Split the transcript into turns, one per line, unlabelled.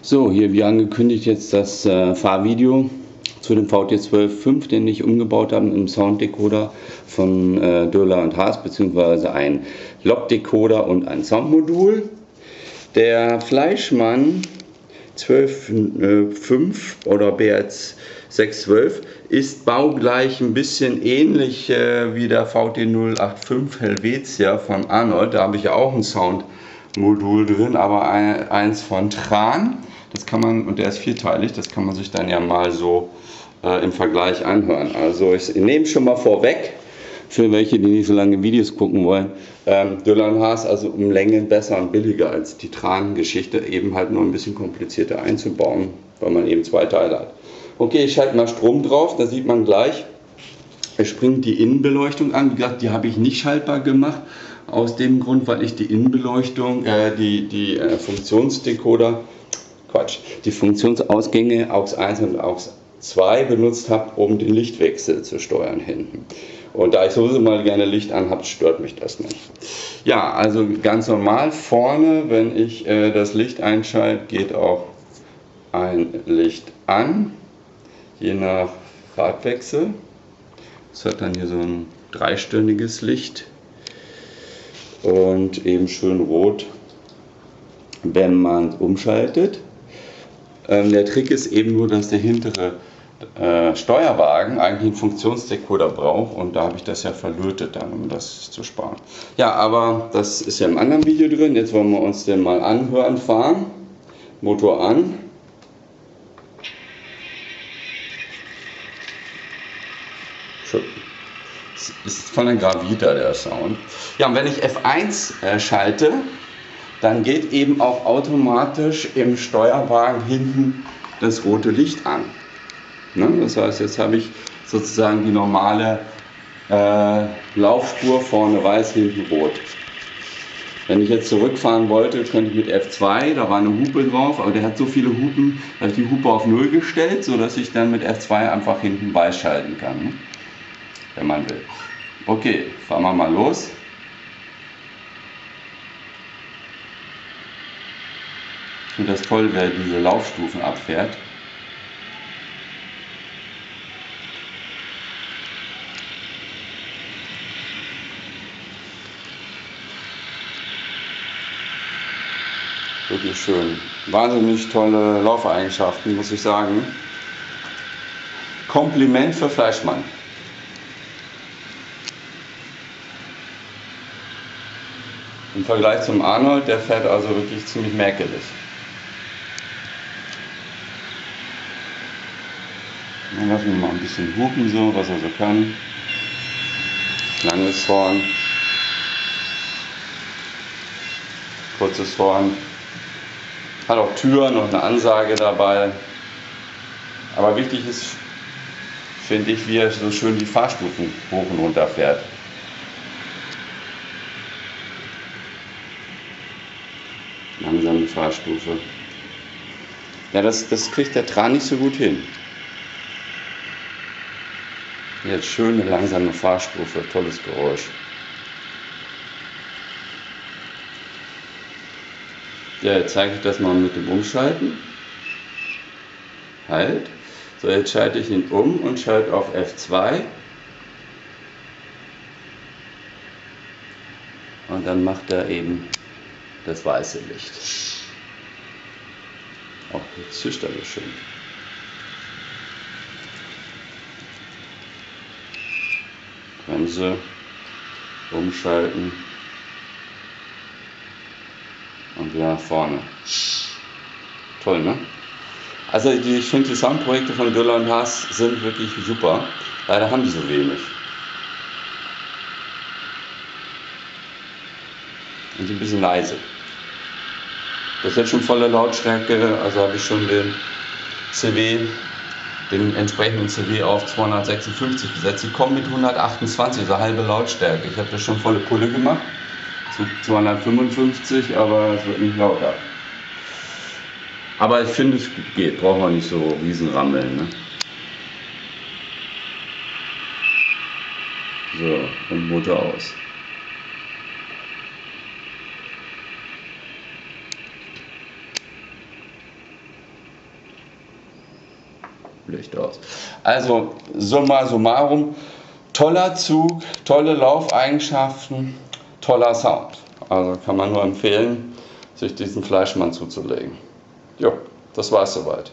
So, hier wie angekündigt jetzt das Fahrvideo zu dem VT12.5, den ich umgebaut habe im Sounddecoder von Döhler und Haas, beziehungsweise ein Log-Decoder und ein Soundmodul. Der Fleischmann 12.5 oder BR 612 ist baugleich ein bisschen ähnlich wie der VT085 Helvetia von Arnold. Da habe ich ja auch ein Soundmodul drin, aber eins von Tran. Das kann man, und der ist vierteilig, das kann man sich dann ja mal so im Vergleich anhören. Also ich nehme schon mal vorweg, für welche, die nicht so lange Videos gucken wollen, Döhler und Haas also um Längen besser und billiger als die Tran-Geschichte, eben halt nur ein bisschen komplizierter einzubauen, weil man eben zwei Teile hat. Okay, ich schalte mal Strom drauf, da sieht man gleich, es springt die Innenbeleuchtung an. Wie gesagt, die habe ich nicht schaltbar gemacht, aus dem Grund, weil ich die Innenbeleuchtung, die Funktionsausgänge AUX 1 und AUX 2 benutzt habe, um den Lichtwechsel zu steuern hinten. Und da ich sowieso mal gerne Licht an habe, stört mich das nicht. Ja, also ganz normal vorne, wenn ich das Licht einschalte, geht auch ein Licht an, je nach Farbwechsel. Es hat dann hier so ein dreistöniges Licht und eben schön rot, wenn man umschaltet. Der Trick ist eben nur, dass der hintere Steuerwagen eigentlich einen Funktionsdecoder braucht, und da habe ich das ja verlötet dann, um das zu sparen. Ja, aber das ist ja im anderen Video drin. Jetzt wollen wir uns den mal anhören, fahren. Motor an. Das ist von der Gravita der Sound. Ja, und wenn ich F1 schalte, dann geht eben auch automatisch im Steuerwagen hinten das rote Licht an. Ne? Das heißt, jetzt habe ich sozusagen die normale Laufspur, vorne weiß, hinten rot. Wenn ich jetzt zurückfahren wollte, könnte ich mit F2, da war eine Hupe drauf, aber der hat so viele Hupen, da habe ich die Hupe auf 0 gestellt, sodass ich dann mit F2 einfach hinten weiß schalten kann, ne? Wenn man will. Okay, fahren wir mal los. Ich finde das toll, wer diese Laufstufen abfährt. Wirklich schön. Wahnsinnig tolle Laufeigenschaften, muss ich sagen. Kompliment für Fleischmann. Im Vergleich zum Arnold, der fährt also wirklich ziemlich merkelig. Dann lassen wir mal ein bisschen hupen, so, was er so kann. Langes Horn. Kurzes Horn. Hat auch Türen und eine Ansage dabei. Aber wichtig ist, finde ich, wie er so schön die Fahrstufen hoch und runter fährt. Langsame Fahrstufe. Ja, das kriegt der Tran nicht so gut hin. Jetzt schöne langsame Fahrstufe, tolles Geräusch. Ja, jetzt zeige ich das mal mit dem Umschalten. Halt. So, jetzt schalte ich ihn um und schalte auf F2. Und dann macht er eben das weiße Licht. Auch jetzt zischt er so schön. Bremse, umschalten und wieder nach vorne. Toll, ne? Also ich finde, die Soundprojekte von Döhler und Haas sind wirklich super. Leider haben die so wenig. Und sind ein bisschen leise. Das ist jetzt schon volle Lautstärke, also habe ich schon den entsprechenden CW auf 256 gesetzt. Die kommen mit 128, also halbe Lautstärke. Ich habe das schon volle Pulle gemacht, zu 255, aber es wird nicht lauter. Aber ich finde, es geht, braucht man nicht so riesen Rammeln, ne? So, und Motor aus. Licht aus. Also summa summarum, toller Zug, tolle Laufeigenschaften, toller Sound. Also kann man nur empfehlen, sich diesen Fleischmann zuzulegen. Jo, das war's soweit.